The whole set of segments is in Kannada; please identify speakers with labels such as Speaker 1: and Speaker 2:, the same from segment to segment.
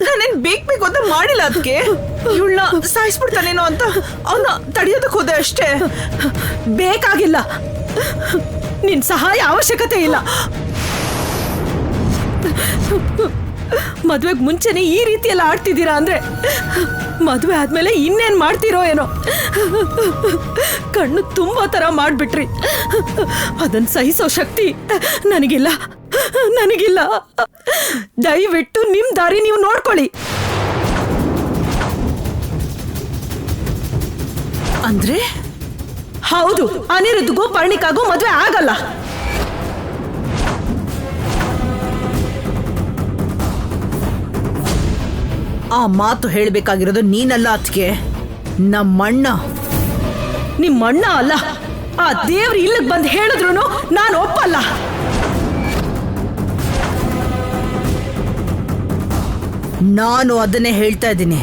Speaker 1: ನಾನೇನ್ ಬೇಕು ಅಂತ ಮಾಡಿಲ್ಲ. ಅದಕ್ಕೆ ಇವಳನ್ನ ಸಾಯಿಸ್ಬಿಡ್ತಾನೇನೋ ಅಂತ ಅವನ್ನ ತಡೆಯೋದಕ್ಕೆ ಹೋದೆ ಅಷ್ಟೇ.
Speaker 2: ಬೇಕಾಗಿಲ್ಲ, ನಿನ್ ಸಹಾಯ ಅವಶ್ಯಕತೆ ಇಲ್ಲ. ಮದ್ವೆಗ್ ಮುಂಚೆನೆ ಈ ರೀತಿ ಎಲ್ಲ ಆಡ್ತಿದ್ದೀರಾ ಅಂದ್ರೆ ಮದ್ವೆ ಆದ್ಮೇಲೆ ಇನ್ನೇನ್ ಮಾಡ್ತಿರೋ ಏನೋ. ಕಣ್ಣು ತುಂಬಾ ತರ ಮಾಡ್ಬಿಟ್ರಿ. ಅದನ್ನ ಸಹಿಸೋ ಶಕ್ತಿ ನನಗಿಲ್ಲ. ದಯವಿಟ್ಟು ನಿಮ್ ದಾರಿ ನೀವು ನೋಡ್ಕೊಳ್ಳಿ.
Speaker 1: ಅಂದ್ರೆ
Speaker 2: ಹೌದು, ಅನಿರುದ್ಧಗೂ ಪರ್ಣಿಕಾಗೂ ಮದ್ವೆ ಆಗಲ್ಲ.
Speaker 1: ಆ ಮಾತು ಹೇಳ್ಬೇಕಾಗಿರೋದು ನೀನಲ್ಲ ಅದಕ್ಕೆ, ನಮ್ಮಣ್ಣ.
Speaker 2: ನಿಮ್ಮಣ್ಣ ಅಲ್ಲ, ಆ ದೇವ್ರು ಇಲ್ಲಿಗೆ ಬಂದು ಹೇಳಿದ್ರು ನಾನು ಒಪ್ಪಲ್ಲ.
Speaker 1: ನಾನು ಅದನ್ನೇ ಹೇಳ್ತಾ ಇದ್ದೀನಿ.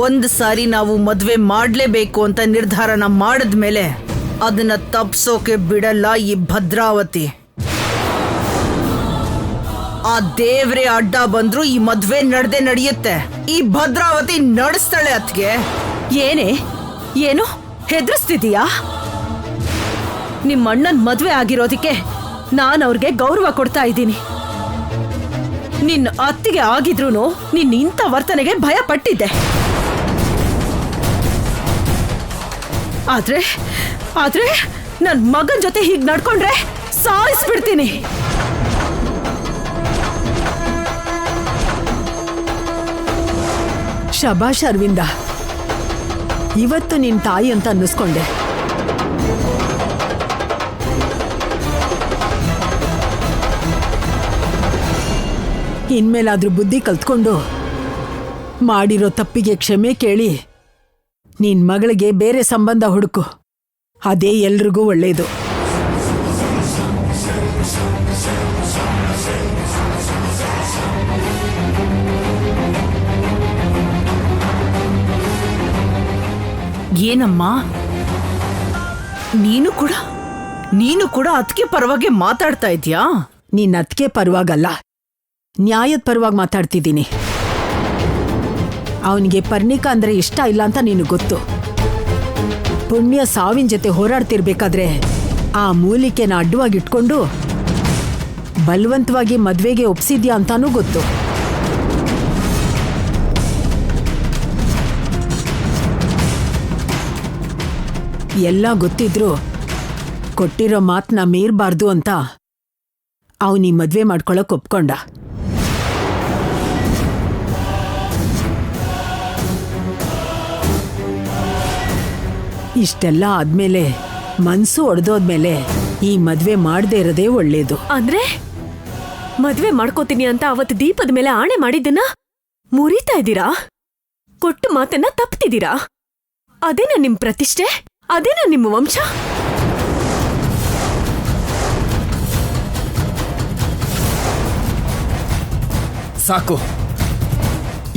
Speaker 1: ಒಂದು ಸಾರಿ ನಾವು ಮದ್ವೆ ಮಾಡ್ಲೇಬೇಕು ಅಂತ ನಿರ್ಧಾರನ ಮಾಡಿದ್ಮೇಲೆ ಅದನ್ನ ತಪ್ಸೋಕೆ ಬಿಡಲ್ಲ ಈ ಭದ್ರಾವತಿ. ಆ ದೇವ್ರೇ ಅಡ್ಡ ಬಂದ್ರು ಈ ಮದ್ವೆ ನಡೆಯುತ್ತೆ. ಈ ಭದ್ರಾವತಿ ನಡೆಸ್ತಾಳೆ ಅತ್ಗೆ.
Speaker 2: ಏನು ಹೆದರ್ಸ್ತಿದೀಯಾ? ನಿಮ್ಮ ಅಣ್ಣನ್ ಮದ್ವೆ ಆಗಿರೋದಕ್ಕೆ ನಾನು ಅವ್ರಿಗೆ ಗೌರವ ಕೊಡ್ತಾ ಇದ್ದೀನಿ. ನಿನ್ನ ಅತ್ತಿಗೆ ಆಗಿದ್ರು ನಿನ್ನ ಇಂಥ ವರ್ತನೆಗೆ ಭಯ ಪಟ್ಟಿದ್ದೆ. ಆದ್ರೆ ನನ್ ಮಗನ್ ಜೊತೆ ಹೀಗ್ ನಡ್ಕೊಂಡ್ರೆ ಸಾಯಿಸ್ಬಿಡ್ತೀನಿ.
Speaker 3: ಶಬಾಷ್ ಅರವಿಂದ, ಇವತ್ತು ನಿನ್ ತಾಯಿ ಅಂತ ಅನ್ನಿಸ್ಕೊಂಡೆ. ಇನ್ಮೇಲಾದ್ರೂ ಬುದ್ಧಿ ಕಲ್ತ್ಕೊಂಡು ಮಾಡಿರೋ ತಪ್ಪಿಗೆ ಕ್ಷಮೆ ಕೇಳಿ ನಿನ್ ಮಗಳಿಗೆ ಬೇರೆ ಸಂಬಂಧ ಹುಡುಕು. ಅದೇ ಎಲ್ರಿಗೂ ಒಳ್ಳೇದು.
Speaker 1: ಏನಮ್ಮ, ನೀನು ಕೂಡ ಅದಕ್ಕೆ ಪರವಾಗಿ ಮಾತಾಡ್ತಾ ಇದ್ಯಾ?
Speaker 3: ನಿನ್ನ ಅದಕ್ಕೆ ಪರವಾಗಲ್ಲ, ನ್ಯಾಯದ ಪರವಾಗಿ ಮಾತಾಡ್ತಿದ್ದೀನಿ. ಅವನಿಗೆ ಪರ್ಣಿಕಾ ಅಂದ್ರೆ ಇಷ್ಟ ಇಲ್ಲ ಅಂತ ನೀನು ಗೊತ್ತು. ಪುಣ್ಯ ಸಾವಿನ ಜೊತೆ ಹೋರಾಡ್ತಿರ್ಬೇಕಾದ್ರೆ ಆ ಮೂಲಿಕೆನ ಅಡ್ಡವಾಗಿಟ್ಕೊಂಡು ಬಲವಂತವಾಗಿ ಮದ್ವೆಗೆ ಒಪ್ಸಿದ್ಯಾ ಅಂತಾನೂ ಗೊತ್ತು. ಎಲ್ಲ ಗೊತ್ತಿದ್ರು ಕೊಟ್ಟಿರೋ ಮಾತನ್ನ ಮೀರ್ಬಾರ್ದು ಅಂತ ಅವನಿ ಮದ್ವೆ ಮಾಡ್ಕೊಳಕ್ ಒಪ್ಕೊಂಡ. ಇಷ್ಟೆಲ್ಲ ಆದ್ಮೇಲೆ ಮನ್ಸು ಒಡೆದೋದ್ಮೇಲೆ ಈ ಮದ್ವೆ ಮಾಡದೇ ಇರೋದೇ ಒಳ್ಳೇದು.
Speaker 2: ಅಂದ್ರೆ ಮದ್ವೆ ಮಾಡ್ಕೋತೀನಿ ಅಂತ ಅವತ್ತು ದೀಪದ ಮೇಲೆ ಆಣೆ ಮಾಡಿದ್ದನ್ನ ಮುರಿತಾ ಇದ್ದೀರಾ? ಕೊಟ್ಟು ಮಾತನ್ನ ತಪ್ತಿದ್ದೀರಾ? ಅದೇನಾ ನಿಮ್ ಪ್ರತಿಷ್ಠೆ? ಅದೇನಾ ನಿಮ್ಮ ವಂಶ?
Speaker 4: ಸಾಕು,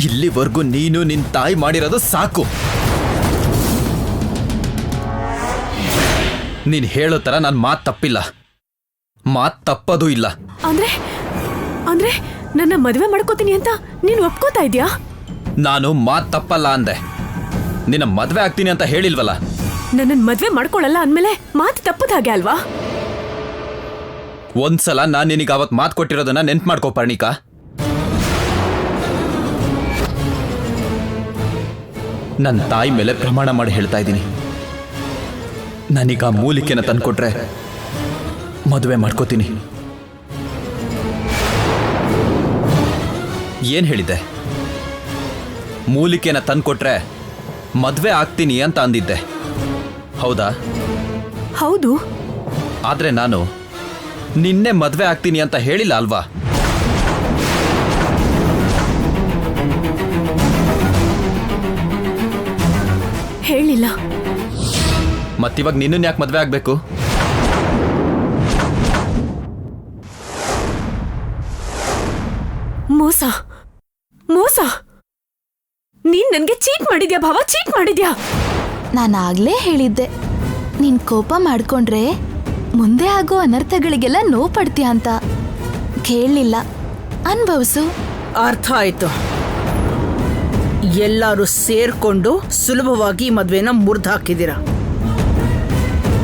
Speaker 4: ಇಲ್ಲಿವರೆಗೂ ನೀನು ನಿನ್ ತಾಯಿ ಮಾಡಿರೋದು ಸಾಕು. ನೀನ್ ಹೇಳೋ ತರ ನನ್ ಮಾತ್ ತಪ್ಪಿಲ್ಲ, ಮಾತ್ ತಪ್ಪದೂ ಇಲ್ಲ.
Speaker 2: ಅಂದ್ರೆ ನನ್ನ ಮದುವೆ ಮಾಡ್ಕೋತೀನಿ ಅಂತ ನೀನು ಒಪ್ಕೋತಾ ಇದ್ಯಾ?
Speaker 4: ನಾನು ಮಾತ್ ತಪ್ಪಲ್ಲ ಅಂದೆ, ನಿನ್ನ ಮದ್ವೆ ಆಗ್ತೀನಿ ಅಂತ ಹೇಳಿಲ್ವಲ್ಲ.
Speaker 2: ನನ್ನ ಮದ್ವೆ ಮಾಡ್ಕೊಳ್ಳಲ್ಲ ಅಂದ್ಮೇಲೆ ಮಾತು ತಪ್ಪದ ಹಾಗೆ ಅಲ್ವಾ?
Speaker 4: ಒಂದ್ಸಲ ನಾನ್ ನಿನಗೆ ಅವತ್ ಮಾತು ಕೊಟ್ಟಿರೋದನ್ನ ನೆನ್ಪು ಮಾಡ್ಕೋ ಪರ್ಣಿಕಾ. ನನ್ನ ತಾಯಿ ಮೇಲೆ ಪ್ರಮಾಣ ಮಾಡಿ ಹೇಳ್ತಾ ಇದ್ದೀನಿ, ನನಗ ಮೂಲಿಕೆನ ತಂದ್ಕೊಟ್ರೆ ಮದುವೆ ಮಾಡ್ಕೋತೀನಿ. ಏನ್ ಹೇಳಿದ್ದೆ? ಮೂಲಿಕೆನ ತಂದ್ಕೊಟ್ರೆ ಮದ್ವೆ ಆಗ್ತೀನಿ ಅಂತ ಅಂದಿದ್ದೆ, ಹೌದಾ?
Speaker 2: ಹೌದು.
Speaker 4: ಆದ್ರೆ ನಾನು ನಿನ್ನೆ ಮದ್ವೆ ಆಗ್ತೀನಿ ಅಂತ ಹೇಳಿಲ್ಲ ಅಲ್ವಾ?
Speaker 2: ಹೇಳಿಲ್ಲ.
Speaker 4: ಮತ್ತಿವಾಗ ನಿನ್ನನ್ನು ಯಾಕೆ ಮದ್ವೆ ಆಗ್ಬೇಕು?
Speaker 2: ಮೋಸ ಮೋಸ. ನೀನ್ ನನ್ಗೆ ಚೀಟ್ ಮಾಡಿದ್ಯಾ ಭಾವ, ಚೀಟ್ ಮಾಡಿದ್ಯಾ.
Speaker 5: ನಾನಾಗ್ಲೇ ಹೇಳಿದ್ದೆ, ನೀನ್ ಕೋಪ ಮಾಡ್ಕೊಂಡ್ರೆ ಮುಂದೆ ಆಗೋ ಅನರ್ಥಗಳಿಗೆಲ್ಲ ನೋವು ಪಡ್ತೀಯ ಅಂತ. ಕೇಳಲಿಲ್ಲ, ಅನ್ಭವ್ಸು.
Speaker 1: ಅರ್ಥ ಆಯ್ತು. ಎಲ್ಲರೂ ಸೇರ್ಕೊಂಡು ಸುಲಭವಾಗಿ ಈ ಮದ್ವೆನ ಮುರಿದು ಹಾಕಿದ್ದೀರ.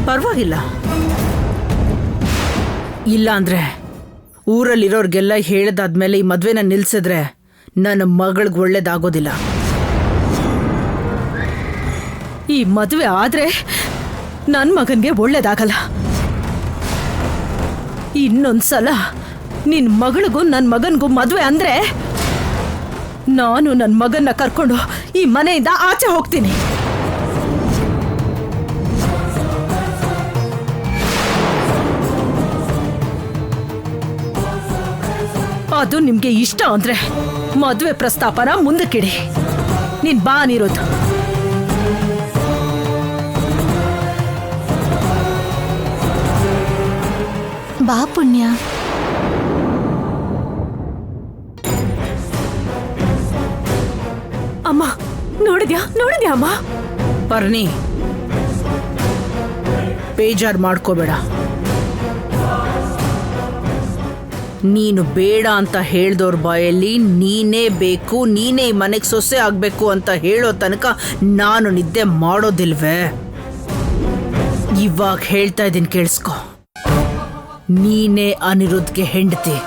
Speaker 1: ಪರವಾಗಿಲ್ಲ. ಇಲ್ಲ ಅಂದ್ರೆ ಊರಲ್ಲಿರೋರ್ಗೆಲ್ಲ ಹೇಳ್ದಾದ್ಮೇಲೆ ಈ ಮದ್ವೆನ ನಿಲ್ಸಿದ್ರೆ ನನ್ನ ಮಗಳಿಗೆ ಒಳ್ಳೇದಾಗೋದಿಲ್ಲ. ಈ ಮದುವೆ ಆದ್ರೆ ನನ್ನ ಮಗನ್ಗೆ ಒಳ್ಳೇದಾಗಲ್ಲ. ಇನ್ನೊಂದ್ಸಲ ನಿನ್ ಮಗಳಿಗೂ ನನ್ನ ಮಗನ್ಗೂ ಮದುವೆ ಅಂದ್ರೆ ನಾನು ನನ್ನ ಮಗನ್ನ ಕರ್ಕೊಂಡು ಈ ಮನೆಯಿಂದ ಆಚೆ ಹೋಗ್ತೀನಿ. ಅದು ನಿಮ್ಗೆ ಇಷ್ಟ ಅಂದ್ರೆ ಮದುವೆ ಪ್ರಸ್ತಾಪನ ಮುಂದಕ್ಕಿಡಿ. ನೀನ್ ಬಾ ಅನಿರುದ್ಧ್.
Speaker 5: ಬಾ ಪುಣ್ಯ.
Speaker 2: ಅಮ್ಮ ನೋಡಿದ್ಯಾ ಅಮ್ಮ?
Speaker 1: ಪರ್ಣಿ, ಬೇಜಾರ್ ಮಾಡ್ಕೋಬೇಡ. ನೀನು ಬೇಡ ಅಂತ ಹೇಳ್ದವ್ರ ಬಾಯಲ್ಲಿ ನೀನೇ ಬೇಕು, ನೀನೇ ಈ ಮನೆಗೆ ಸೊಸೆ ಆಗ್ಬೇಕು ಅಂತ ಹೇಳೋ ತನಕ ನಾನು ನಿದ್ದೆ ಮಾಡೋದಿಲ್ವೇ? ಇವಾಗ ಹೇಳ್ತಾ ಇದ್ದೀನಿ, ಕೇಳಿಸ್ಕೊ. ನೀನೇ ಅನಿರುದ್ಧ್ಗೆ ಹೆಂಡತಿ.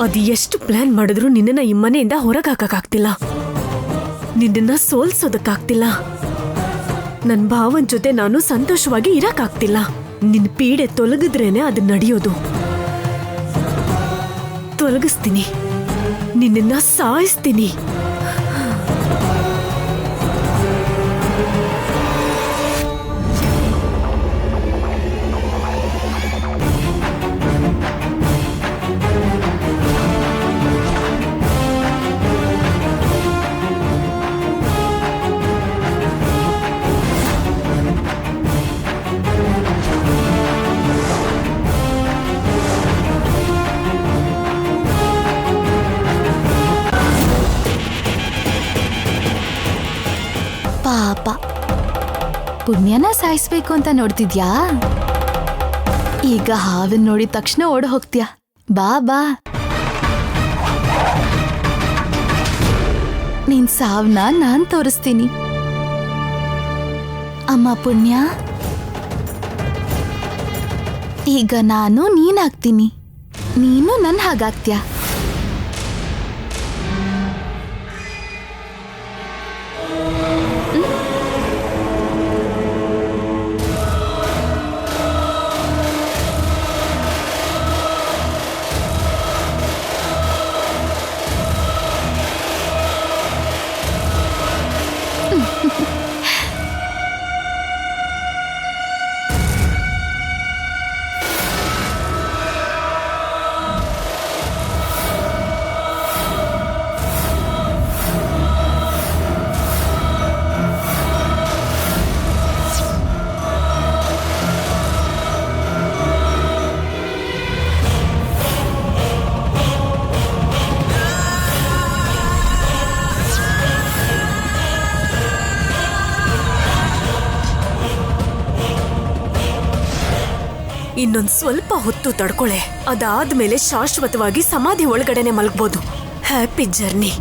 Speaker 2: ಅದು ಎಷ್ಟು ಪ್ಲಾನ್ ಮಾಡಿದ್ರು ನಿನ್ನನ್ನ ಈ ಮನೆಯಿಂದ ಹೊರಗಾಕಕ್ಕಾಗ್ತಿಲ್ಲ. ನಿನ್ನನ್ನ ಸೋಲ್ಸೋದಕ್ಕಾಗ್ತಿಲ್ಲ. ನನ್ ಭಾವನ್ ಜೊತೆ ನಾನು ಸಂತೋಷವಾಗಿ ಇರಕ್ಕಾಗ್ತಿಲ್ಲ. ನಿನ್ ಪೀಡೆ ತೊಲಗಿದ್ರೇನೆ ಅದು ನಡೆಯೋದು. ತೊಲಗಿಸ್ತೀನಿ, ನಿನ್ನನ್ನ ಸಾಯಿಸ್ತೀನಿ.
Speaker 5: ಪಾಪ, ಪುಣ್ಯನ ಸಾಯಿಸ್ಬೇಕು ಅಂತ ನೋಡ್ತಿದ್ಯಾ? ಈಗ ಹಾವನ್ ನೋಡಿದ ತಕ್ಷಣ ಓಡ್ ಹೋಗ್ತೀಯ. ಬಾ ಬಾ, ನಿನ್ ಸಾವ್ನ ನಾನ್ ತೋರಿಸ್ತೀನಿ. ಅಮ್ಮ ಪುಣ್ಯ, ಈಗ ನಾನು ನೀನಾಗ್ತೀನಿ, ನೀನು ನನ್ ಹಾಗಾಗ್ತೀಯ. ಇನ್ನೊಂದ್ ಸ್ವಲ್ಪ ಹೊತ್ತು ತಡ್ಕೊಳೆ. ಅದಾದ್ಮೇಲೆ ಶಾಶ್ವತವಾಗಿ ಸಮಾಧಿ ಒಳಗಡೆನೆ ಮಲಗ್ಬೋದು. Happy journey.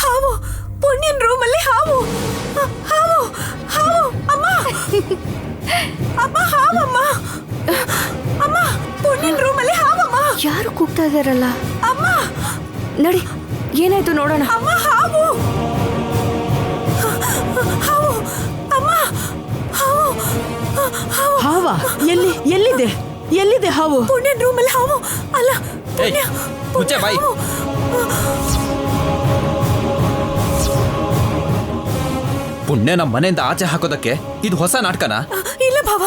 Speaker 5: ಹಾವು ಪುಣ್ಯನ್ ರೂಮಲ್ಲಿ ಹಾವು ಹಾವು ಹಾವು ಅಮ್ಮ ಅಮ್ಮ ಹಾವಮ್ಮ ಅಮ್ಮ ಪುಣ್ಯನ್ ರೂಮಲ್ಲಿ ಹಾವಮ್ಮ
Speaker 6: ಯಾರು ಕೂಗ್ತಾ ಇದಾರಲ್ಲ?
Speaker 5: ಅಮ್ಮ
Speaker 6: ನಡಿ, ಏನಾಯ್ತು ನೋಡೋಣ.
Speaker 5: ಅಮ್ಮ ಹಾವು ಹಾವು ಅಮ್ಮ ಹಾವು ಹಾವು
Speaker 3: ಹಾವ ಎಲ್ಲಿದೆ ಎಲ್ಲಿದೆ ಹಾವು?
Speaker 5: ಪುಣ್ಯನ್ ರೂಮಲ್ಲಿ ಹಾವು ಅಲ್ಲ ಪುಣ್ಯ
Speaker 4: ಮುಚ್ಚೆ ಬಾಯಿ. ಪುಣ್ಯ ನಮ್ಮ ಮನೆಯಿಂದ ಆಚೆ ಹಾಕೋದಕ್ಕೆ ಇದು ಹೊಸ ನಾಟಕನಾ?
Speaker 5: ಇಲ್ಲ ಭಾವ,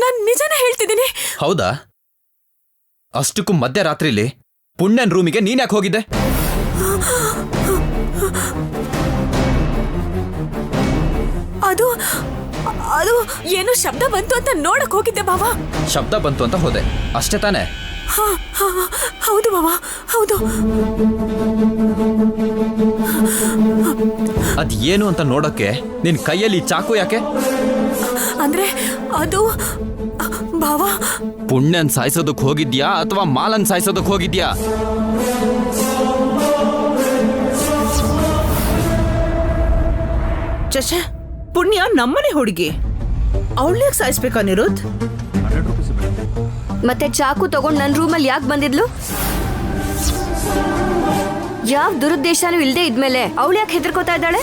Speaker 5: ನಾನ್ ನಿಜನೇ ಹೇಳ್ತಿದ್ದೀನಿ.
Speaker 4: ಹೌದಾ? ಅಷ್ಟಕ್ಕೂ ಮಧ್ಯರಾತ್ರಿಲಿ ಪುಣ್ಯನ್ ರೂಮಿಗೆ ನೀನ್ ಯಾಕೆ ಹೋಗಿದ್ದೆ?
Speaker 5: ಅದು ಅದು ಏನೋ ಶಬ್ದ ಬಂತು ಅಂತ ನೋಡಕ್ ಹೋಗಿದ್ದೆ ಭಾವ.
Speaker 4: ಶಬ್ದ ಬಂತು ಅಂತ ಹೋದೆ ಅಷ್ಟೇ ತಾನೇ?
Speaker 5: ಹೌದು ಭಾವ, ಹೌದು.
Speaker 4: ಅದ್ ಏನು ಅಂತ ನೋಡಕ್ಕೆ ನಿನ್ ಕೈಯಲ್ಲಿ ಚಾಕು ಯಾಕೆ?
Speaker 5: ಅಂದ್ರೆ ಅದು ಭಾವ,
Speaker 4: ಪುಣ್ಯನ್ ಸಾಯಿಸೋದಕ್ ಹೋಗಿದ್ಯಾ ಅಥವಾ ಮಾಲನ್ ಸಾಯಿಸೋದಕ್ ಹೋಗಿದ್ಯಾ?
Speaker 1: ಚಚೆ, ಪುಣ್ಯ ನಮ್ಮನೆ ಹುಡುಗಿ, ಅವಳ್ಯಾಕೆ ಸಾಯಿಸ್ಬೇಕಾ ನಿರುದ್?
Speaker 6: ಮತ್ತೆ ಚಾಕು ತಗೊಂಡ್ ನನ್ ರೂಮಲ್ಲಿ ಯಾಕೆ ಬಂದಿದ್ಲು? ಯಾವ ದುರುದ್ದೇಶನೂ ಇಲ್ದೇ ಇದ್ಮೇಲೆ ಅವಳು ಯಾಕೆ ಹೆದರ್ಕೋತಾ ಇದ್ದಾಳೆ?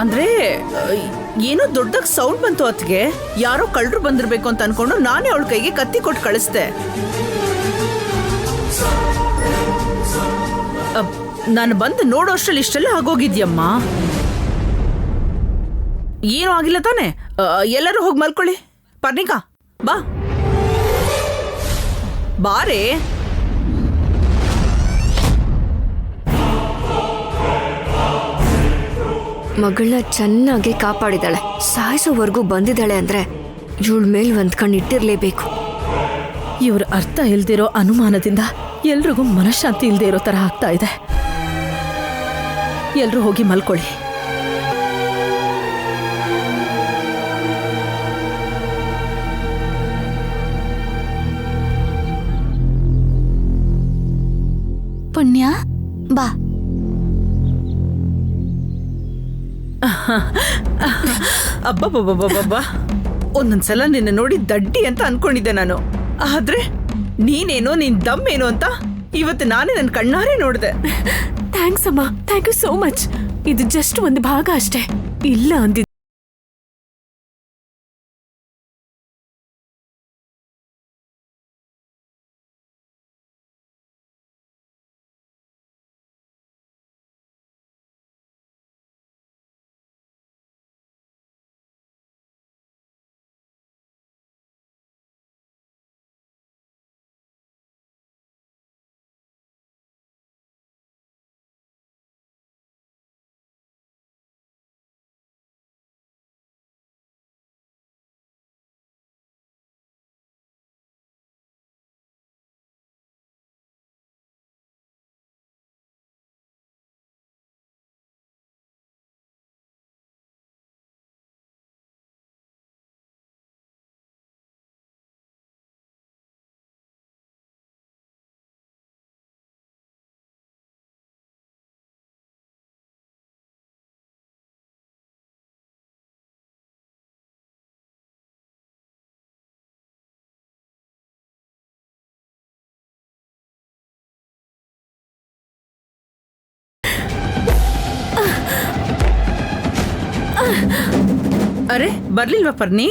Speaker 1: ಅಂದ್ರೆ ಏನೋ ದೊಡ್ಡದಾಗಿ ಸೌಂಡ್ ಬಂತು ಅತ್ಗೆ, ಯಾರೋ ಕಳ್ಳರು ಬಂದಿರ್ಬೇಕು ಅಂತ ಅನ್ಕೊಂಡು ನಾನೇ ಅವಳ ಕೈಗೆ ಕತ್ತಿ ಕೊಟ್ಟು ಕಳಿಸ್ದೆ. ನಾನು ಬಂದು ನೋಡೋ ಅಷ್ಟ್ರಲ್ಲಿ ಇಷ್ಟೆಲ್ಲ ಆಗೋಗಿದ್ಯಮ್ಮ. ಏನೂ ಆಗಿಲ್ಲ ತಾನೆ? ಎಲ್ಲರೂ ಹೋಗಿ ಮಲ್ಕೊಳ್ಳಿ. ಪರ್ಣಿಕಾ ಬಾ ಬಾರೇ.
Speaker 6: ಮಗಳನ್ನ ಚೆನ್ನಾಗಿ ಕಾಪಾಡಿದಾಳೆ, ಸಾಯಿಸೋವರೆಗೂ ಬಂದಿದ್ದಾಳೆ ಅಂದ್ರೆ ಇವಳ ಮೇಲ್ ಒಂದ್ ಕಣ್ಣು ಇಟ್ಟಿರ್ಲೇಬೇಕು.
Speaker 7: ಇವ್ರ ಅರ್ಥ ಇಲ್ದಿರೋ ಅನುಮಾನದಿಂದ ಎಲ್ರಿಗೂ ಮನಃಶಾಂತಿ ಇಲ್ದೇ ಇರೋ ತರ ಆಗ್ತಾ ಇದೆ. ಎಲ್ರೂ ಹೋಗಿ ಮಲ್ಕೊಳ್ಳಿ.
Speaker 6: ಪುಣ್ಯ ಬಾ.
Speaker 1: ಅಬ್ಬಬ್ಬಬ್ಬಬ್ಬಬ್ಬ, ಒಂದೊಂದ್ಸಲ ನಿನ್ನ ನೋಡಿ ದಡ್ಡಿ ಅಂತ ಅನ್ಕೊಂಡಿದ್ದೆ ನಾನು. ಆದ್ರೆ ನೀನೇನೋ ನಿನ್ ದಮ್ ಏನು ಅಂತ ಇವತ್ತು ನಾನೇ ನನ್ನ ಕಣ್ಣಾರೆ ನೋಡ್ದೆ.
Speaker 2: ಥ್ಯಾಂಕ್ಸ್ ಅಮ್ಮ, ಥ್ಯಾಂಕ್ ಯು ಸೋ ಮಚ್. ಇದು ಜಸ್ಟ್ ಒಂದು ಭಾಗ ಅಷ್ಟೇ. ಇಲ್ಲ ಅಂದಿದ್ದೆ.
Speaker 1: ಅರೆ ಬರ್ಲಿಲ್ವಾ ಪರ್ನಿ?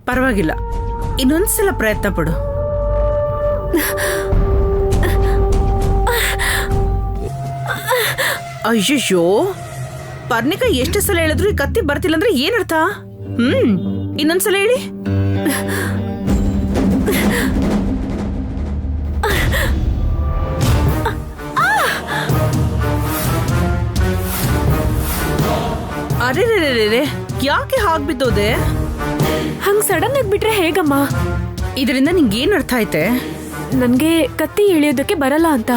Speaker 1: ಪರವಾಗಿಲ್ಲ, ಇನ್ನೊಂದ್ಸಲ ಪ್ರಯತ್ನ ಪಡು. ಅಯ್ಯಯ್ಯೋ, ಪರ್ಣಿಕಾ ಎಷ್ಟು ಸಲ ಹೇಳಿದ್ರು ಈ ಕತ್ತಿ ಬರ್ತಿಲ್ಲ ಅಂದ್ರೆ ಏನರ್ಥ? ಇನ್ನೊಂದ್ಸಲ ಹೇಳಿ. ಅರೆ ಯಾಕೆ ಹಾಗ್ಬಿದ್ದೋದೆ?
Speaker 2: ಹಂಗ್ ಸಡನ್ ಆಗಿ ಬಿಟ್ರೆ ಹೇಗಮ್ಮ?
Speaker 1: ಇದರಿಂದ ನಿಂಗೆ ಏನ್ ಅರ್ಥ ಐತೆ?
Speaker 2: ನನ್ಗೆ ಕತ್ತಿ ಎಳೆಯೋದಕ್ಕೆ ಬರಲ್ಲ ಅಂತ.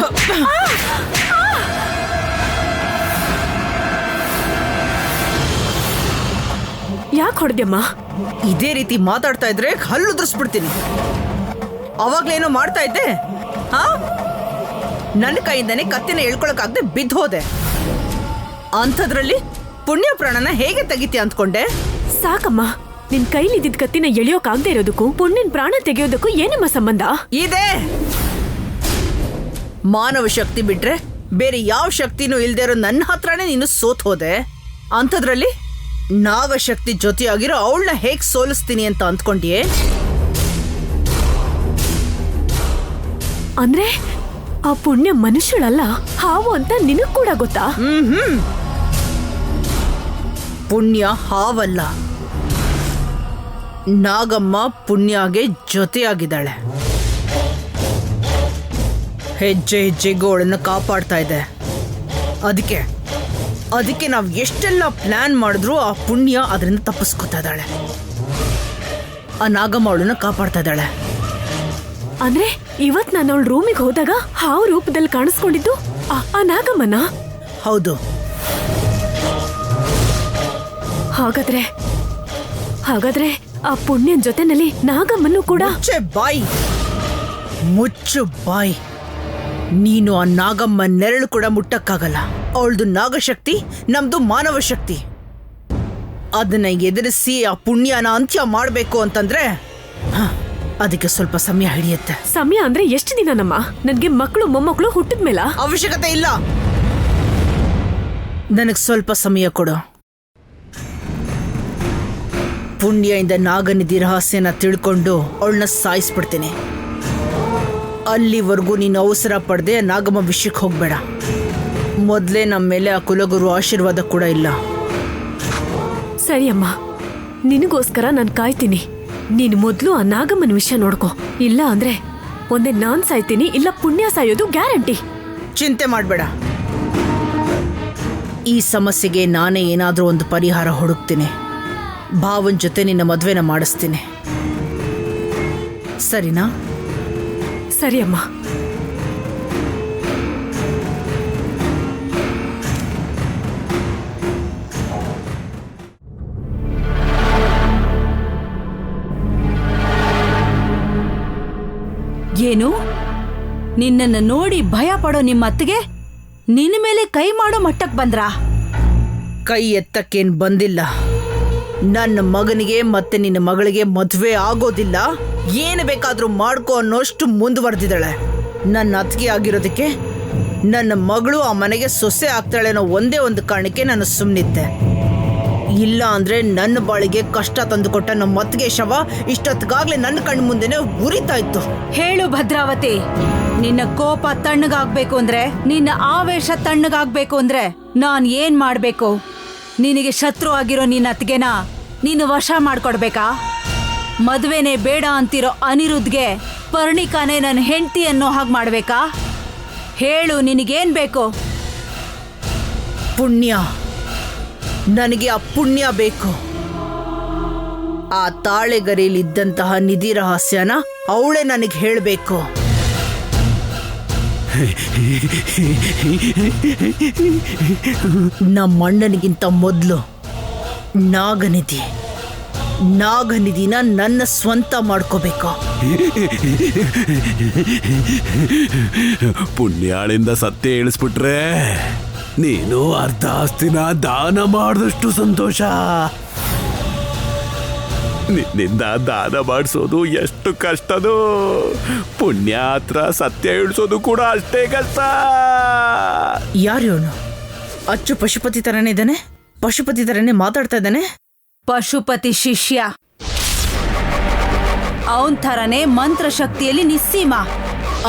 Speaker 2: ಯಾಕೆ ಹೊಡೆದ್ಯಮ್ಮ?
Speaker 1: ಇದೇ ರೀತಿ ಮಾತಾಡ್ತಾ ಇದ್ರೆ ಹಲ್ಲು ಉದುರಿಸ್ಬಿಡ್ತೀನಿ. ಅವಾಗ್ಲೇನೋ ಮಾಡ್ತಾ ಇದ್ದೆ, ಹಾ? ನನ್ನ ಕೈಯಿಂದನೇ ಕತ್ತಿನ ಎಳ್ಕೊಳಕ್ಕಾಗದೆ ಬಿದ್ದು ಹೋದೆ. ಅಂಥದ್ರಲ್ಲಿ ಪುಣ್ಯ ಪ್ರಾಣನ ಹೇಗೆ ತೆಗಿತೀಯ ಅಂದ್ಕೊಂಡೆ?
Speaker 2: ಸಾಕಮ್ಮ, ನಿನ್ ಕೈಲಿದ್ದಿದ್ ಕತ್ತಿನ ಎಳಿಯೋಕಾಗದೆ ಇರೋದಕ್ಕೂ ಪುಣ್ಯನ್ ಪ್ರಾಣ ತೆಗೆಯೋದಕ್ಕೂ ಏನಮ್ಮ ಸಂಬಂಧ
Speaker 1: ಇದೆ? ಮಾನವ ಶಕ್ತಿ ಬಿಟ್ರೆ ಬೇರೆ ಯಾವ ಶಕ್ತಿನೂ ಇಲ್ದೇ ಇರೋ ನನ್ನ ಹತ್ರನೇ ನೀನು ಸೋತ್ ಹೋದೆ. ಅಂಥದ್ರಲ್ಲಿ ನಾಗಶಕ್ತಿ ಜೊತೆಯಾಗಿರೋ ಅವಳನ್ನ ಹೇಗ್ ಸೋಲಿಸ್ತೀನಿ ಅಂತ ಅಂದ್ಕೊಂಡಿಯೇ?
Speaker 2: ಅಂದ್ರೆ ಆ ಪುಣ್ಯ ಮನುಷ್ಯಳಲ್ಲ, ಹಾವು ಅಂತ ನಿನಗ್ ಕೂಡ ಗೊತ್ತಾ?
Speaker 1: ಪುಣ್ಯ ಹಾವಲ್ಲ, ನಾಗಮ್ಮ ಪುಣ್ಯಗೆ ಜೊತೆಯಾಗಿದ್ದಾಳೆ. ಹೆಜ್ಜೆ ಹೆಜ್ಜೆಗೂ ಅವಳನ್ನು ಕಾಪಾಡ್ತಾ ಇದೆ. ಅದಕ್ಕೆ ನಾವು ಎಷ್ಟೆಲ್ಲ ಪ್ಲಾನ್ ಮಾಡಿದ್ರು ಆ ಪುಣ್ಯ ಅದರಿಂದ ತಪ್ಪಿಸ್ಕೊತಾ ಇದ್ದಾಳೆ. ಆ ನಾಗಮ್ಮ ಅವಳನ್ನ ಕಾಪಾಡ್ತಾ ಇದ್ದಾಳೆ.
Speaker 2: ಅಂದ್ರೆ ಇವತ್ ನಾನು ಅವಳ ರೂಮಿಗೆ ಹೋದಾಗ ಹಾವು ರೂಪದಲ್ಲಿ ಕಾಣಿಸ್ಕೊಂಡಿದ್ದು ಆ ನಾಗಮ್ಮನ?
Speaker 1: ಹೌದು.
Speaker 2: ಹಾಗಾದ್ರೆ ಆ ಪುಣ್ಯನ್ ಜೊತೆನಲ್ಲಿ ನಾಗಮ್ಮನ್ನು ಕೂಡ?
Speaker 1: ಮುಚ್ಚು ಬಾಯ್. ನೀನು ಆ ನಾಗಮ್ಮ ನೆರಳು ಕೂಡ ಮುಟ್ಟಕ್ಕಾಗಲ್ಲ. ಅವಳದು ನಾಗಶಕ್ತಿ, ನಮ್ದು ಮಾನವ ಶಕ್ತಿ. ಅದನ್ನ ಎದುರಿಸಿ ಆ ಪುಣ್ಯನ ಅಂತ್ಯ ಮಾಡ್ಬೇಕು ಅಂತಂದ್ರೆ ಅದಕ್ಕೆ ಸ್ವಲ್ಪ ಸಮಯ ಹಿಡಿಯುತ್ತೆ.
Speaker 2: ಸಮಯ ಅಂದ್ರೆ ಎಷ್ಟು ದಿನನಮ್ಮ? ನನ್ಗೆ ಮಕ್ಕಳು ಮೊಮ್ಮಕ್ಕಳು ಹುಟ್ಟಿದ್ಮೇಲ?
Speaker 1: ಅವಶ್ಯಕತೆ ಇಲ್ಲ, ನನಗ್ ಸ್ವಲ್ಪ ಸಮಯ ಕೊಡು. ಪುಣ್ಯದಿಂದ ನಾಗನಿಧಿ ರಹಸ್ಯನ ತಿಳ್ಕೊಂಡು ಅವಳನ್ನ ಸಾಯಿಸ್ಬಿಡ್ತೀನಿ. ಅಲ್ಲಿವರೆಗೂ ನೀನು ಅವಸರ ಪಡೆದೆ ನಾಗಮ್ಮ ವಿಷಯಕ್ಕೆ ಹೋಗ್ಬೇಡ. ಮೊದಲೇ ನಮ್ಮ ಮೇಲೆ ಆ ಕುಲಗುರು ಆಶೀರ್ವಾದ ಕೂಡ ಇಲ್ಲ.
Speaker 2: ಸರಿಯಮ್ಮ, ನಿನಗೋಸ್ಕರ ನಾನು ಕಾಯ್ತೀನಿ. ನೀನು ಮೊದಲು ಆ ನಾಗಮ್ಮನ ವಿಷಯ ನೋಡ್ಕೊ. ಇಲ್ಲ ಅಂದ್ರೆ ಒಂದೇ ನಾನ್ ಸಾಯ್ತೀನಿ, ಇಲ್ಲ ಪುಣ್ಯ ಸಾಯೋದು ಗ್ಯಾರಂಟಿ.
Speaker 1: ಚಿಂತೆ ಮಾಡಬೇಡ. ಈ ಸಮಸ್ಯೆಗೆ ನಾನೇ ಏನಾದರೂ ಒಂದು ಪರಿಹಾರ ಹುಡುಕ್ತೀನಿ. ಭಾವನ್ ಜೊತೆ ನಿನ್ನ ಮದುವೆನ ಮಾಡಿಸ್ತೀನಿ, ಸರಿನಾ?
Speaker 2: ಸರಿಯಮ್ಮ.
Speaker 8: ಏನು? ನಿನ್ನನ್ನು ನೋಡಿ ಭಯ ಪಡೋ ನಿಮ್ಮ ಅತ್ತಿಗೆ ನಿನ್ನ ಮೇಲೆ ಕೈ ಮಾಡೋ ಮಟ್ಟಕ್ಕೆ ಬಂದ್ರಾ?
Speaker 1: ಕೈ ಎತ್ತಕ್ಕೇನ್ ಬಂದಿಲ್ಲ. ನನ್ನ ಮಗನಿಗೆ ಮತ್ತೆ ನಿನ್ನ ಮಗಳಿಗೆ ಮದುವೆ ಆಗೋದಿಲ್ಲ, ಏನು ಬೇಕಾದ್ರೂ ಮಾಡ್ಕೋ ಅನ್ನೋಷ್ಟು ಮುಂದುವರೆದಿದ್ದಾಳೆ. ನನ್ನ ಅತ್ತಿಗೆ ಆಗಿರೋದಕ್ಕೆ ನನ್ನ ಮಗಳು ಆ ಮನೆಗೆ ಸೊಸೆ ಆಗ್ತಾಳೆ ಅನ್ನೋ ಒಂದೇ ಒಂದು ಕಾರಣಕ್ಕೆ ನಾನು ಸುಮ್ಮನಿದ್ದೆ. ಇಲ್ಲ ಅಂದ್ರೆ ನನ್ನ ಬಾಳಿಗೆ ಕಷ್ಟ ತಂದುಕೊಟ್ಟ ನಮ್ಮ ಅತ್ತಿಗೆ ಶವ ಇಷ್ಟೊತ್ತಿಗಾಗ್ಲೇ ನನ್ನ ಕಣ್ಣು ಮುಂದೆನೆ ಉರಿತಾ ಇತ್ತು.
Speaker 8: ಹೇಳು ಭದ್ರಾವತಿ, ನಿನ್ನ ಕೋಪ ತಣ್ಣಗಾಗ್ಬೇಕು ಅಂದ್ರೆ, ನಿನ್ನ ಆವೇಶ ತಣ್ಣಗಾಗ್ಬೇಕು ಅಂದ್ರೆ ನಾನ್ ಏನ್ ಮಾಡ್ಬೇಕು? ನಿನಗೆ ಶತ್ರು ಆಗಿರೋ ನಿನ್ನ ಅತ್ತಿಗೆನ ನೀನು ವಶ ಮಾಡ್ಕೊಡ್ಬೇಕಾ? ಮದ್ವೆನೇ ಬೇಡ ಅಂತಿರೋ ಅನಿರುದ್ಧ್ಗೆ ಪರ್ಣಿಕಾನೇ ನನ್ನ ಹೆಂಡತಿ ಅನ್ನೋ ಹಾಗೆ ಮಾಡ್ಬೇಕಾ? ಹೇಳು, ನಿನಗೇನ್ ಬೇಕು?
Speaker 1: ಪುಣ್ಯ. ನನಗೆ ಆ ಪುಣ್ಯ ಬೇಕು. ಆ ತಾಳೆಗರಿಯಲ್ಲಿದ್ದಂತಹ ನಿಧಿ ರಹಸ್ಯನ ಅವಳೇ ನನಗೆ ಹೇಳಬೇಕು. ನಮ್ಮ ಅಣ್ಣನಿಗಿಂತ ಮೊದಲು ನಾಗನಿಧಿನ ನನ್ನ ಸ್ವಂತ ಮಾಡ್ಕೋಬೇಕು.
Speaker 9: ಪುಣ್ಯಾಳಿಂದ ಸತ್ಯ ಹೇಳಿಸ್ಬಿಟ್ರೆ ನೀನು ಅರ್ಧ ಆಸ್ತಿನ ದಾನ ಮಾಡಿದಷ್ಟು ಸಂತೋಷ. ನಿನ್ನಿಂದ ದಾನ ಮಾಡಿಸೋದು ಎಷ್ಟು ಕಷ್ಟನೋ, ಪುಣ್ಯ ಹತ್ರ ಸತ್ಯ ಇಳಿಸೋದು ಕೂಡ ಅಷ್ಟೇ ಕಷ್ಟ.
Speaker 1: ಯಾರು ಇವನು? ಅಚ್ಚು ಪಶುಪತಿ ತರನೇ ಇದ್ದಾನೆ, ಪಶುಪತಿ ತರನೇ ಮಾತಾಡ್ತಾ ಇದ್ದಾನೆ.
Speaker 8: ಪಶುಪತಿ ಶಿಷ್ಯ, ಅವನ್ ಥರನೇ ಮಂತ್ರ ಶಕ್ತಿಯಲ್ಲಿ ನಿಸ್ಸೀಮ.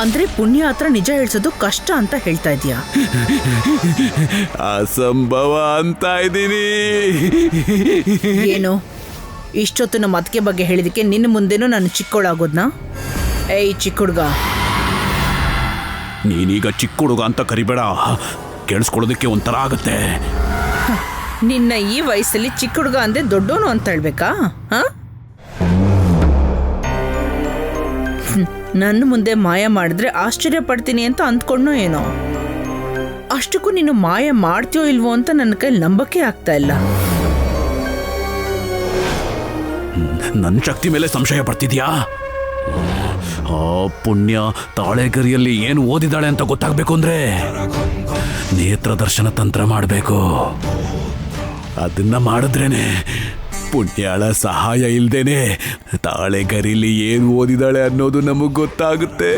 Speaker 1: ಅಂದ್ರೆ ಪುಣ್ಯ ಹತ್ರ ನಿಜ ಹೇಳ್ಸೋದು ಕಷ್ಟ ಅಂತ ಹೇಳ್ತಾ ಇದೀಯಾ?
Speaker 9: ಅಸಂಭವ ಅಂತ ಇದ್ದೀನಿ.
Speaker 1: ಏನು ಇಷ್ಟೊತ್ತು ನಮ್ಮ ಅತ್ತಿಗೆ ಬಗ್ಗೆ ಹೇಳಿದಕ್ಕೆ ನಿನ್ನ ಮುಂದೆನೂ ನಾನು ಚಿಕ್ಕೋಳಾಗೋದ್ನಾ? ಏಯ್ ಚಿಕ್ಕ ಹುಡುಗ,
Speaker 9: ನೀನೀಗ ಚಿಕ್ಕ ಹುಡುಗ ಅಂತ ಕರಿಬೇಡ, ಕೇಳಿಸ್ಕೊಳ್ಳೋದಕ್ಕೆ ಒಂಥರ ಆಗತ್ತೆ.
Speaker 1: ನಿನ್ನ ಈ ವಯಸ್ಸಲ್ಲಿ ಚಿಕ್ಕ ಹುಡುಗ ಅಂದ್ರೆ ದೊಡ್ಡೋನು ಅಂತ ಹೇಳ್ಬೇಕಾ? ನನ್ನ ಮುಂದೆ ಮಾಯ ಮಾಡಿದ್ರೆ ಆಶ್ಚರ್ಯ ಪಡ್ತೀನಿ ಅಂತ ಅಂದ್ಕೊಂಡೋ ಏನೋ. ಅಷ್ಟಕ್ಕೂ ನೀನು ಮಾಯ ಮಾಡ್ತೀಯೋ ಇಲ್ವೋ ಅಂತ ನನ್ನ ಕೈ ನಂಬಕ್ಕೆ ಆಗ್ತಾ ಇಲ್ಲ.
Speaker 9: ನನ್ನ ಶಕ್ತಿ ಮೇಲೆ ಸಂಶಯ ಬರ್ತಿದ್ಯಾ? ಆ ಪುಣ್ಯ ತಾಳೆಗರಿಯಲ್ಲಿ ಏನು ಓದಿದಾಳೆ ಅಂತ ಗೊತ್ತಾಗ್ಬೇಕು ಅಂದ್ರೆ ನೇತ್ರ ದರ್ಶನ ತಂತ್ರ ಮಾಡಬೇಕು. ಅದನ್ನ ಮಾಡಿದ್ರೇನೆ, ಪುಣ್ಯಾಳ ಸಹಾಯ ಇಲ್ದೇನೆ ತಾಳೆಗರಿಲಿ ಏನು ಓದಿದಾಳೆ ಅನ್ನೋದು ನಮಗ್ ಗೊತ್ತಾಗುತ್ತೆ.